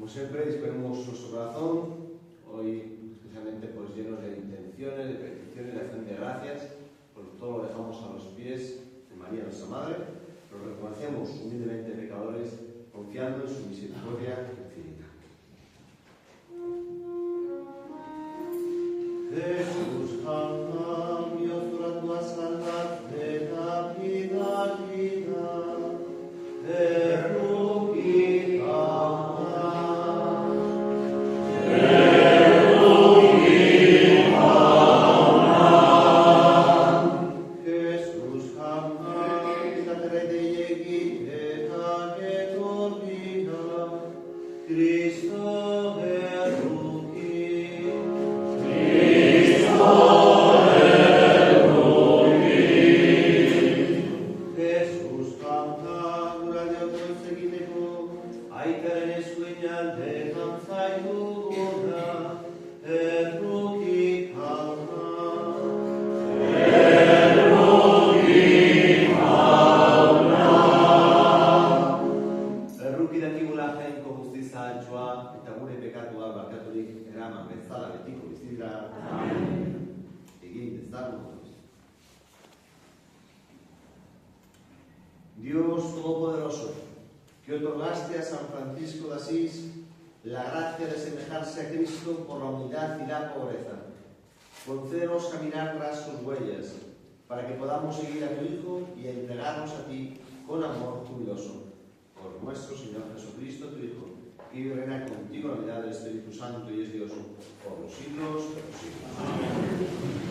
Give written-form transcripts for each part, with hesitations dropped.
Como siempre, disponemos nuestro corazón, hoy especialmente pues, llenos de intenciones, de peticiones, de acción de gracias, por todo lo dejamos a los pies de María, nuestra Madre, lo reconocemos humildemente pecadores, confiando en su misericordia infinita. Jesús, cambio por tua salvación, la vida, Dios Todopoderoso, que otorgaste a San Francisco de Asís la gracia de asemejarse a Cristo por la humildad y la pobreza, concédenos caminar tras sus huellas, para que podamos seguir a tu Hijo y entregarnos a ti con amor jubiloso. Por nuestro Señor Jesucristo, tu Hijo, que vive y reina contigo en la unidad del Espíritu Santo y es Dios por los siglos de los siglos. Amén.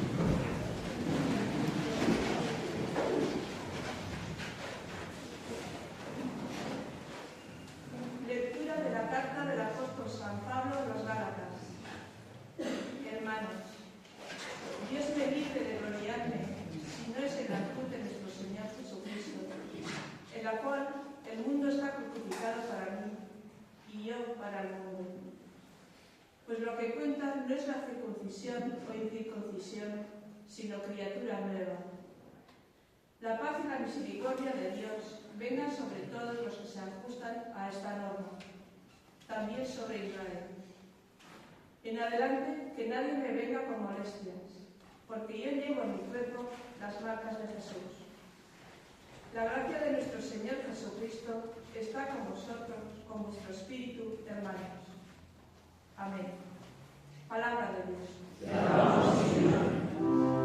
Pues lo que cuenta no es la circuncisión o incircuncisión, sino criatura nueva. La paz y la misericordia de Dios vengan sobre todos los que se ajustan a esta norma, también sobre Israel. En adelante, que nadie me venga con molestias, porque yo llevo en mi cuerpo las marcas de Jesús. La gracia de nuestro Señor Jesucristo está con vosotros, con vuestro espíritu, hermanos. Amén. Palabra de Dios. Te alabamos, Señor. Amén.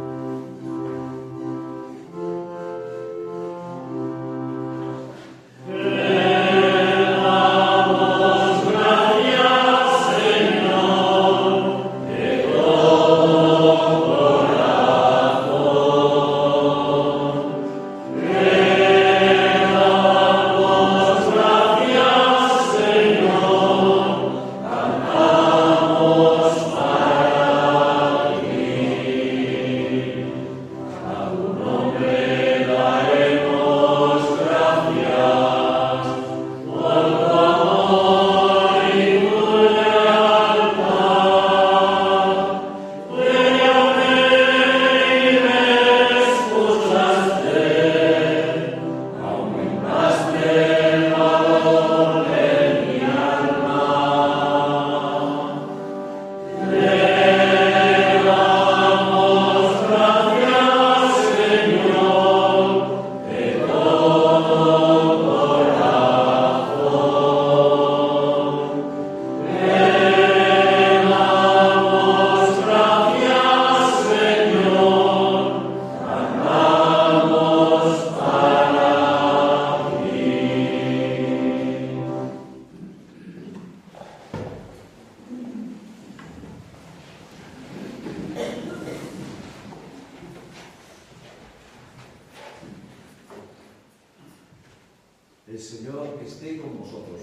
El Señor esté con vosotros.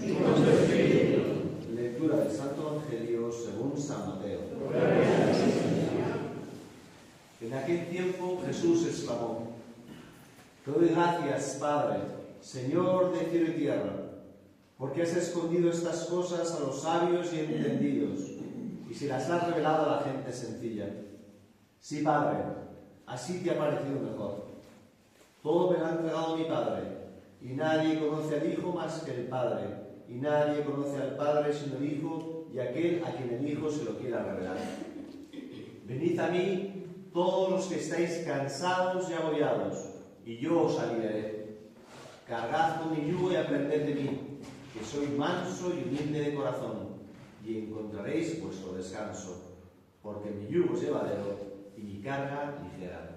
Lectura del Santo Evangelio según San Mateo. En aquel tiempo Jesús exclamó: Te doy gracias, Padre, Señor de cielo y tierra, porque has escondido estas cosas a los sabios y entendidos, y se las has revelado a la gente sencilla. Sí, Padre, así te ha parecido mejor. Todo me lo ha entregado mi Padre, y nadie conoce al Hijo más que el Padre, y nadie conoce al Padre sino el Hijo y aquel a quien el Hijo se lo quiera revelar. Venid a mí todos los que estáis cansados y agobiados, y yo os aliviaré. Cargad con mi yugo y aprended de mí, que soy manso y humilde de corazón, y encontraréis vuestro descanso, porque mi yugo es llevadero y mi carga ligera.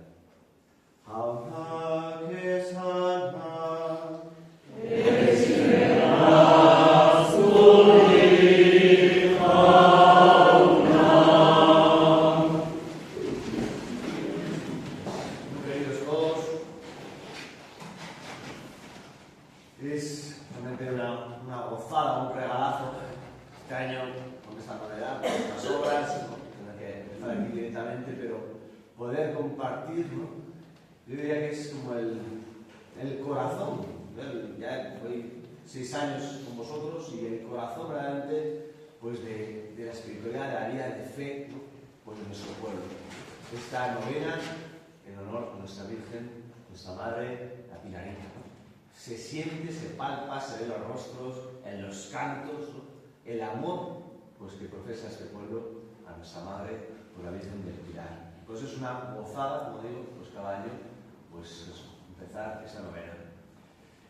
Es realmente una gozada, un regalazo este año con esta novedad, con las obras, ¿no? Tengo que empezar aquí directamente, pero poder compartir, ¿no? Yo diría que es como el corazón, ¿no? Ya voy 6 años con vosotros y el corazón realmente pues de la espiritualidad, de la vida de fe, ¿no? Pues de nuestro pueblo. Esta novena en honor a nuestra Virgen, nuestra Madre, la Pilarita. Se siente, se palpa, se ve los rostros, en los cantos, ¿no? El amor pues, que profesa este pueblo a nuestra Madre, por la Virgen del Pilar. Pues es una gozada, como digo, pues cada año, pues eso, empezar esa novena.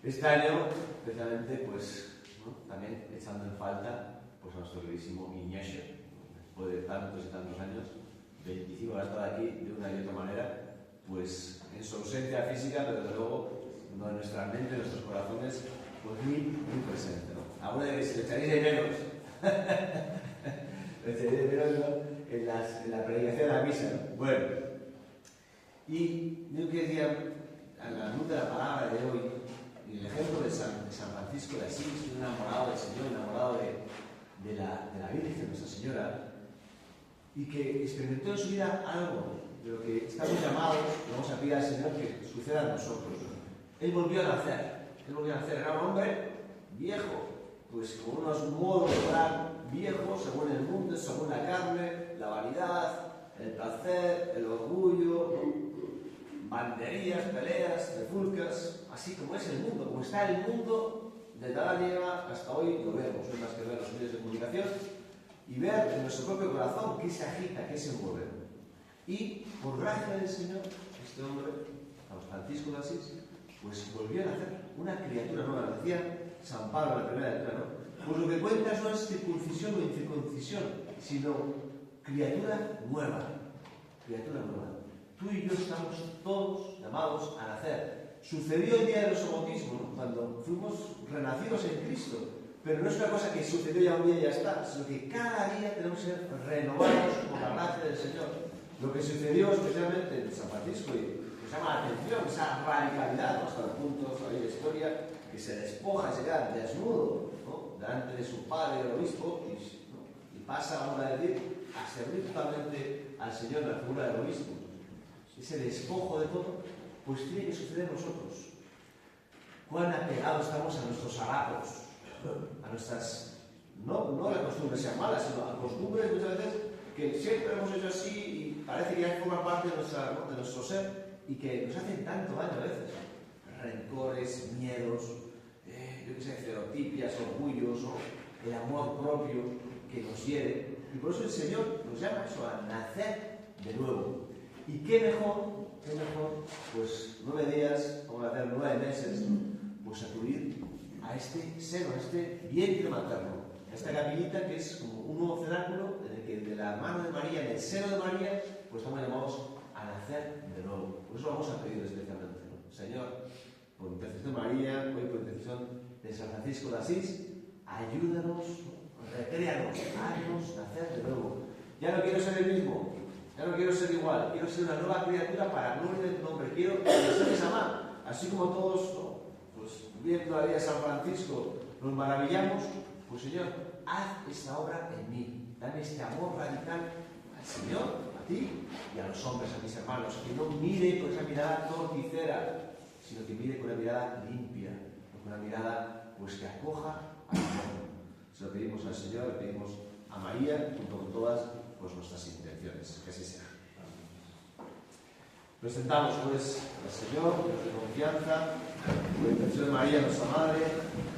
Este año, especialmente, pues, ¿no? También echando en falta pues, a nuestro queridísimo Ignacio, después de tantos y tantos años, 25 ha estado aquí de una y otra manera, pues en su ausencia física, pero desde luego no en nuestra mente, en nuestros corazones, pues muy presente, ¿no? Ahora le echaréis de menos, le echaréis de menos, ¿no? en la predicación de la misa, ¿no? Bueno, y yo quería, a la luz de la palabra de hoy, y el ejemplo de San Francisco de Asís, un enamorado del Señor, enamorado de la Virgen, Nuestra Señora, y que experimentó en su vida algo de lo que estamos llamados, vamos a pedir al Señor que suceda a nosotros. Él volvió a nacer, era un hombre viejo, pues con unos modos de obrar viejos, según el mundo, según la carne, la vanidad, el placer, el orgullo, ¿no? Banderías, peleas, trifulcas, así como es el mundo, como está el mundo, desde Adán y Eva hasta hoy lo vemos, no hay más que ver los medios de comunicación y ver en nuestro propio corazón qué se agita, qué se mueve. Y por gracia del Señor, este hombre, San Francisco de Asís, pues volvió a nacer una criatura nueva. Decía San Pablo en la primera lectura, ¿no? Pues lo que cuenta no es circuncisión o incircuncisión, sino criatura nueva. Criatura nueva. Tú y yo estamos todos llamados a nacer. Sucedió el día de nuestro bautismo, ¿no? Cuando fuimos renacidos en Cristo. Pero no es una cosa que sucedió ya un día y ya está, sino que cada día tenemos que ser renovados por la gracia del Señor. Lo que sucedió especialmente en San Francisco y nos llama la atención, esa radicalidad, ¿no? Hasta el punto de la historia, que se despoja, se queda desnudo, ¿no? Delante de su padre, el obispo, y pasa, vamos a decir, a servir totalmente al Señor en la figura del obispo. Ese despojo de todo, pues tiene que suceder en nosotros. Cuán apegados estamos a nuestros harapos, a nuestras, no las costumbres sean malas, sino a costumbres muchas veces que siempre hemos hecho así y parece que ya forma parte de nuestro ser y que nos hacen tanto daño a veces. Rencores, miedos, yo qué sé, estereotipias, orgullos, ¿no? El amor propio que nos hiere. Y por eso el Señor nos llama eso, a nacer de nuevo. Y qué mejor, pues 9 días, vamos a hacer 9 meses, pues acudir a este seno, a este vientre materno, a esta capillita que es como un nuevo cenáculo en el que de la mano de María, en el seno de María, pues estamos llamados a nacer de nuevo. Por eso vamos a pedir especialmente, ¿no? Señor, por intercesión de María, hoy por intercesión de San Francisco de Asís, ayúdanos, recréanos, haznos nacer de nuevo. Ya no quiero ser el mismo, ya no quiero ser igual, quiero ser una nueva criatura para gloria de tu nombre, quiero que seas amar, así como todos, ¿no? Pues pues viendo la vida de San Francisco nos maravillamos, pues Señor, haz esta obra en mí, dame este amor radical al Señor, a ti y a los hombres, a mis hermanos, que no mire con esa mirada torticera, sino que mire con una mirada limpia, con una mirada pues que acoja al mundo. Se lo pedimos al Señor, le pedimos a María, junto con todas pues, nuestras intenciones, que así sea. Presentamos pues al Señor, Dios de confianza, por la intención de María, nuestra Madre,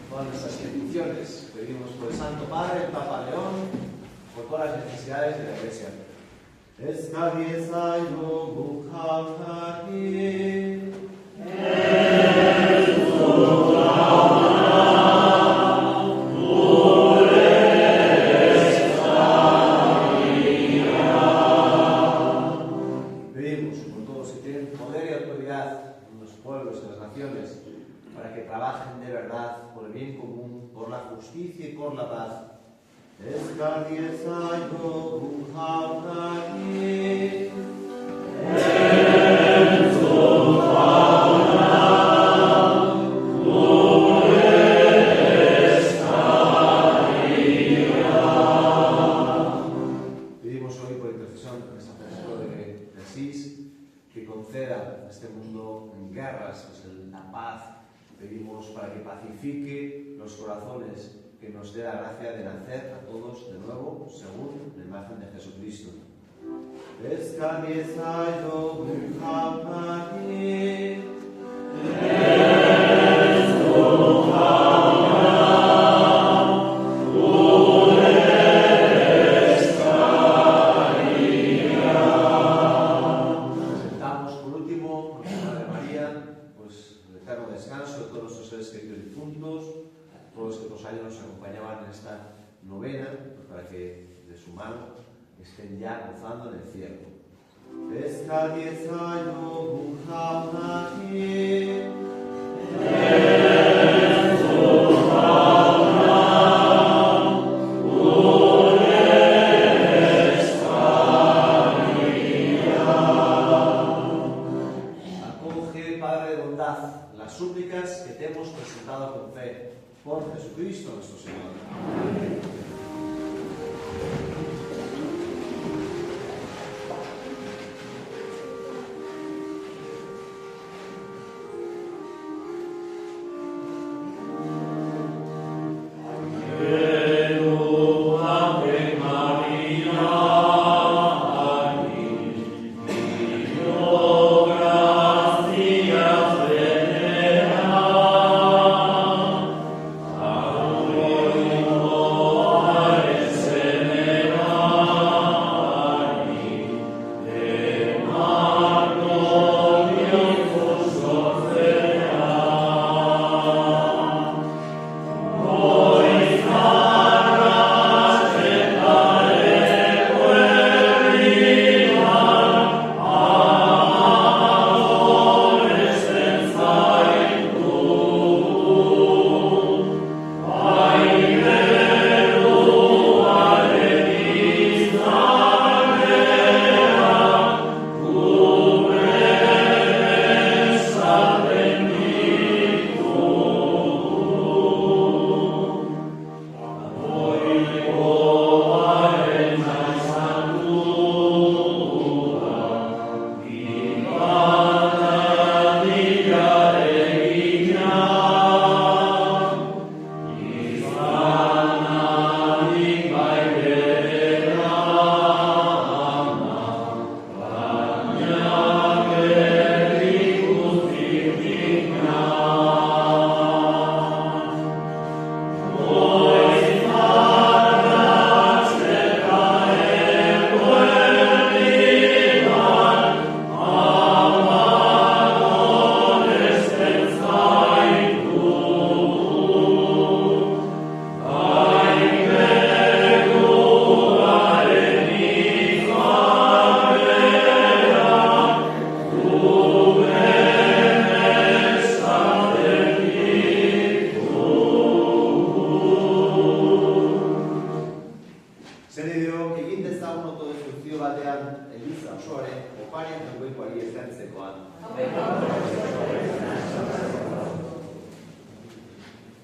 todas nuestras peticiones. Pedimos por el Santo Padre, el Papa León, por todas las necesidades de la Iglesia. Pedimos por todos los que tienen poder y autoridad en los pueblos y las naciones para que trabajen de verdad por el bien común, por la justicia y por la paz. Pedimos hoy por intercesión de San Francisco de Asís que conceda a este mundo en guerras pues, la paz. Pedimos para que pacifique los corazones, que nos dé la gracia de nacer a todos de nuevo, según la imagen de Jesucristo. Presentamos por último, por la Madre María, pues el eterno descanso de todos nuestros seres queridos difuntos, todos los que otros años nos acompañaban en esta novena, pues para que de su mano estén ya gozando en el cielo. Acoge, Padre de bondad, las súplicas que te hemos presentado con fe. Por Jesucristo nuestro Señor. Amén.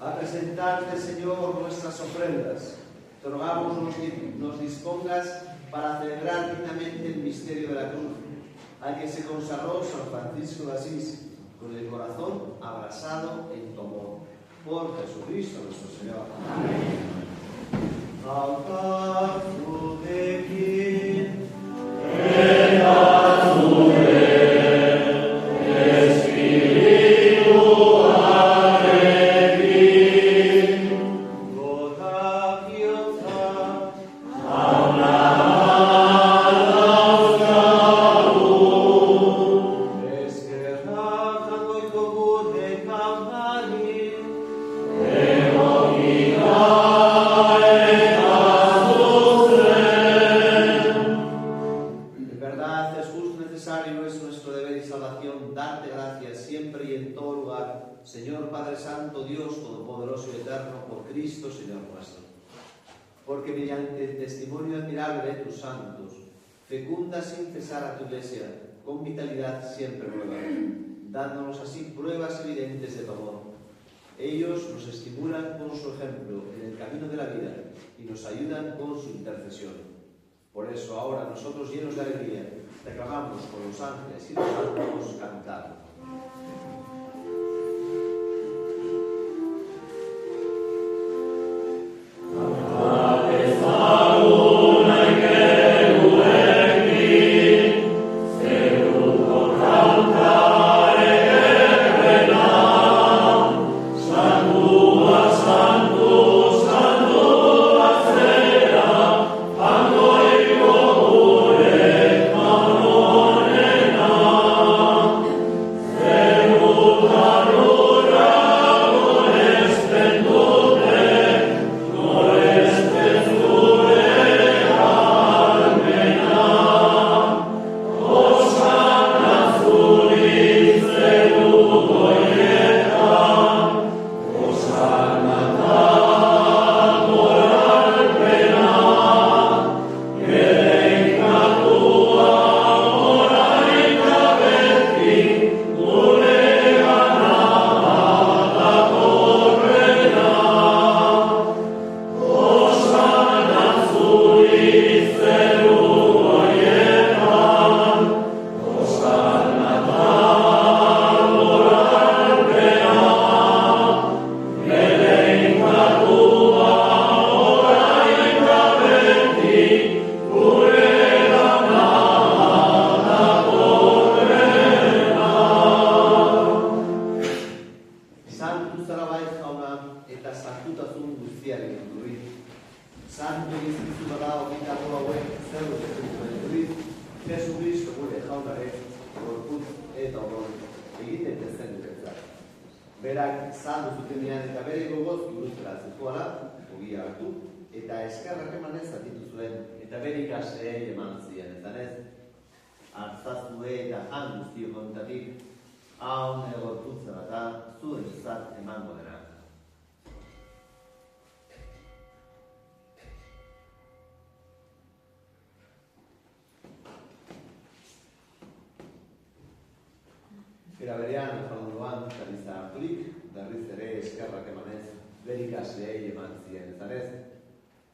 a presentarte, Señor, nuestras ofrendas. Te rogamos nos dispongas para celebrar dignamente el misterio de la cruz, al que se consagró San Francisco de Asís, con el corazón abrasado en tu amor. Por Jesucristo nuestro Señor. Amén. Señor Padre Santo, Dios Todopoderoso y Eterno, por Cristo, Señor nuestro. Porque mediante el testimonio admirable de tus santos, fecunda sin cesar a tu Iglesia, con vitalidad siempre nueva, dándonos así pruebas evidentes de tu amor. Ellos nos estimulan con su ejemplo en el camino de la vida y nos ayudan con su intercesión. Por eso ahora nosotros, llenos de alegría, te aclamamos con los ángeles y los santos cantando. Berak saldu zutenean eta bere gogoz gurutara zituala, ogia hartu, eta eskerrak emanez zatitu zuen, eta bere ikasleei eman zien, eta hartzazue eta han guztio kontatik, hau negortutza bat da, zuen zat emango dena. Era berean, falondoan, kariza harturik, berriz ere eskerrak emanez, bere ikasleei eman zien, eta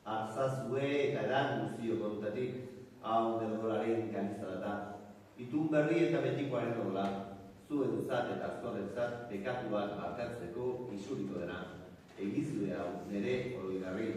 hartzazue eta edan guztio kontatik, hau negoraren kariza da. Itun berri eta betikoaren horla, zuen zat eta azkoren zat, pekatu bat barkatzeko isuriko dena. Egizue hau, nire oroigarri.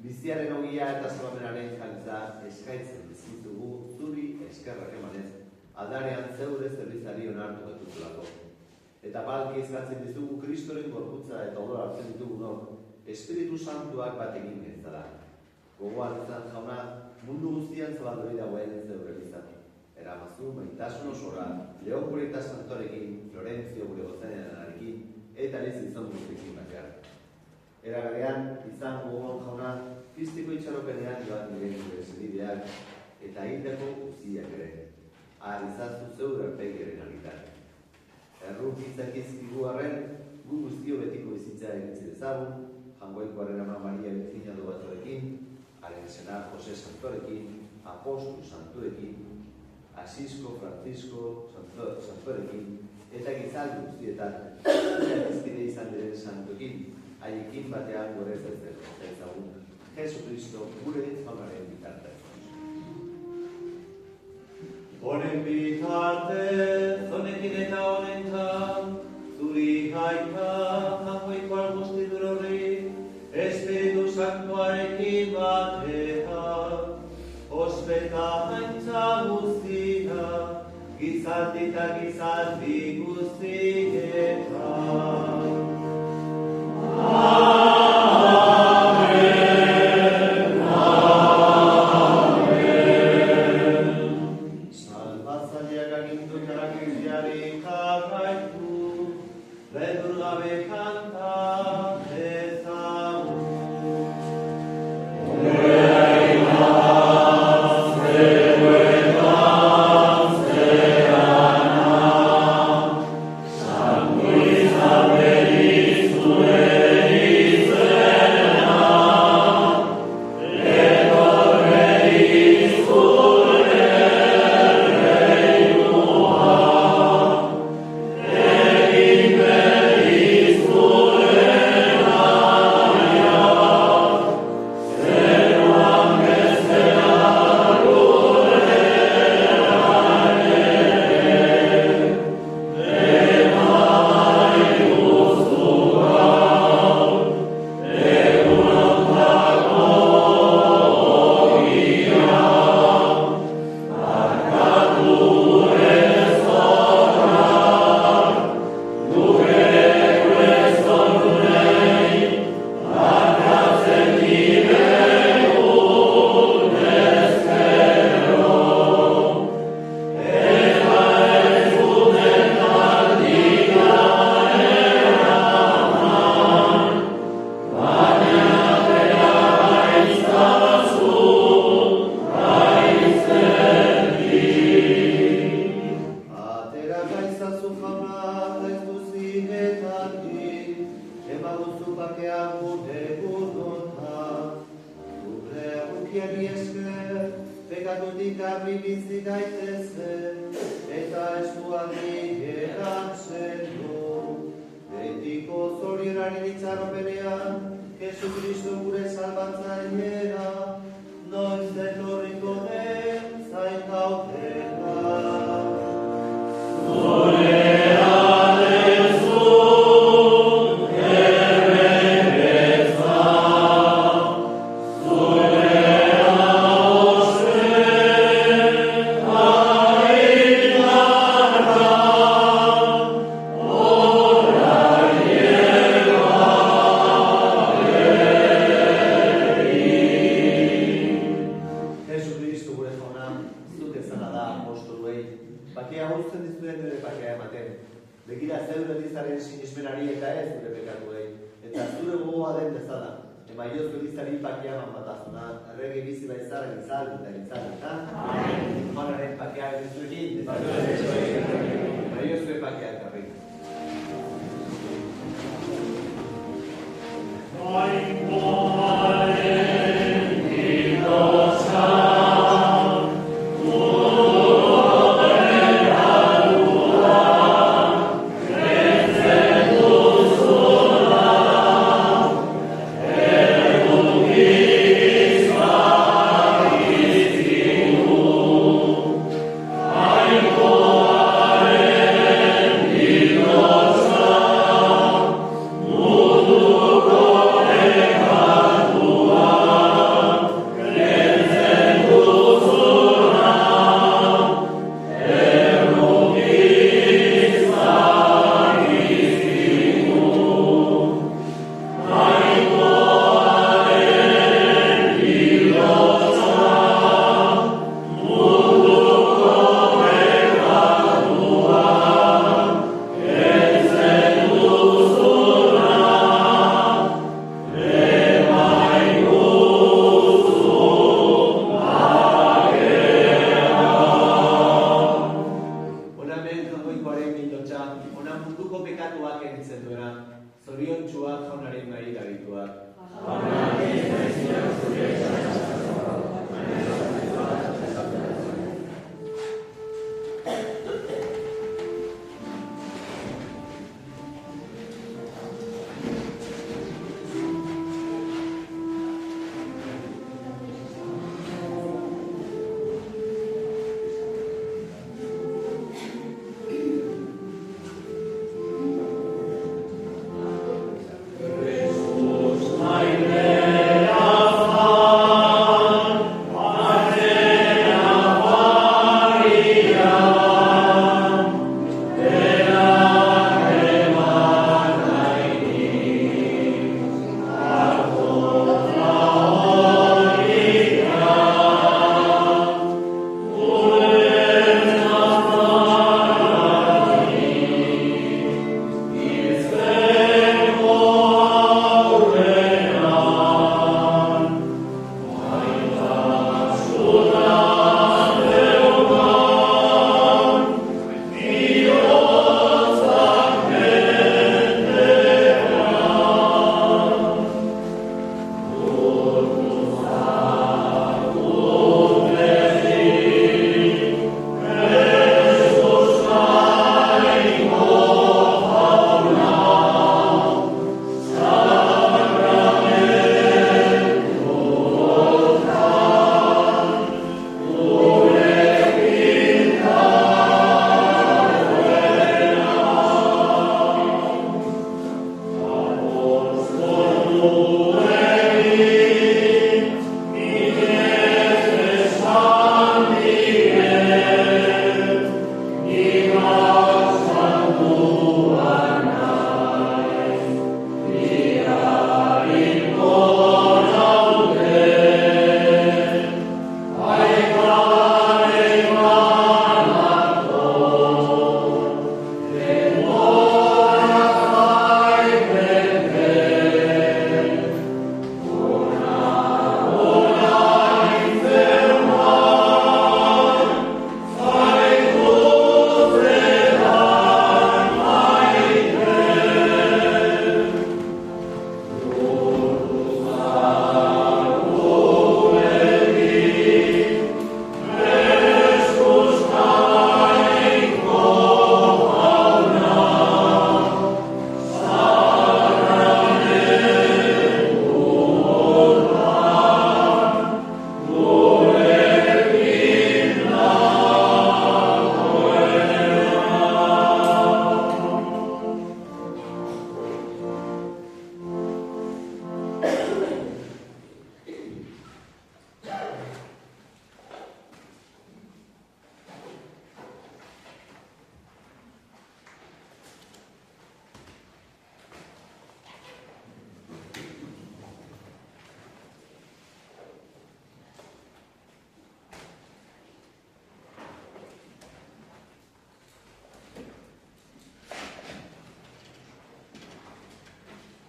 Biziaren ogia eta salamenaren jantza eskaitzen dizitugu zuri eskerrak emanez, aldarean zeure zerbitzari onartu getuzulako. Eta balki eskatzen dizugu Kristoren gorputza eta odol hartzen ditugunok, Espiritu Santuak bat egin bezala. Gogoan izan jauna, mundu guztian zabaldu dagoen zeure bizan. Eramazu, maitasun osora, Leon gure eta Santorekin, Florentzio gure gozanenarekin, eta ez izan guztiekin batean. Eragarean, izan gogoan jauna, kristiko itxaropenean joan diren gure zerideak, eta hildako guztiak ere. Izazu zeure arpegiaren agitan. Erruk izakizkigu arren, gu guztio betiko bizitza egitzi dezagun, Jangoikoaren ama Maria Bezina Batzorekin, haren senar Jose Santorekin, Apostol Santurekin, Asisko Francisco Santorekin, eta gizaldu guztietan, izkide izan diren Santuekin, haiekin batean gorez ez Jesucristo gure jaunaren bitartez. Honen bitartez, honekin eta honetan, zuri gaita, jangoiko alguztidur horri, Espiritu Santuarekin batean, ospeta haintza guztia, gizaldi eta gizaldi guztietan. Jesucristo gure salbatzailea, noiz etorriko den zaitautela.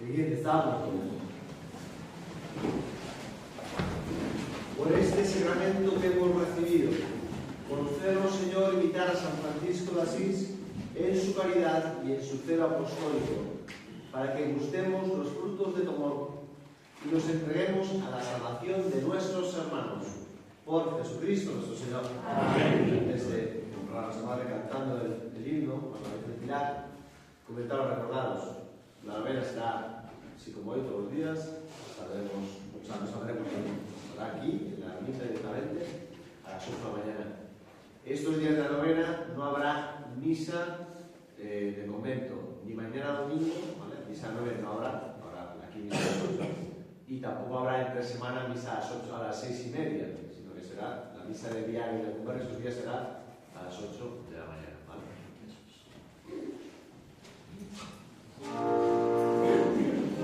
Siguiente, estamos. Por este sacramento que hemos recibido, concédenos, Señor, imitar a San Francisco de Asís en su caridad y en su celo apostólico, para que gustemos los frutos de tu amor y nos entreguemos a la salvación de nuestros hermanos. Por Jesucristo nuestro Señor. Amén. Antes de honrar a nuestra Madre cantando el himno, a la vez del Pilar, comentaros, recordaros, la novena será, así como hoy, todos los días, nos sabremos aquí, en la misa directamente, a las 8 de la mañana. Estos días de la novena no habrá misa de convento, ni mañana domingo, ¿vale? Misa 9 no habrá aquí misa a las 8, y tampoco habrá entre semana misa a las 6:30, sino que será la misa de diario y de convento, esos días será a las 8 de la mañana, ¿vale? Tierra,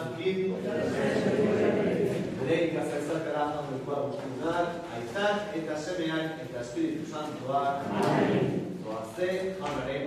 zukin, Bereika zaitzatera handekoa guztiunak, aitak eta semeak eta Espiritu Santuak, doaze, jaunaren,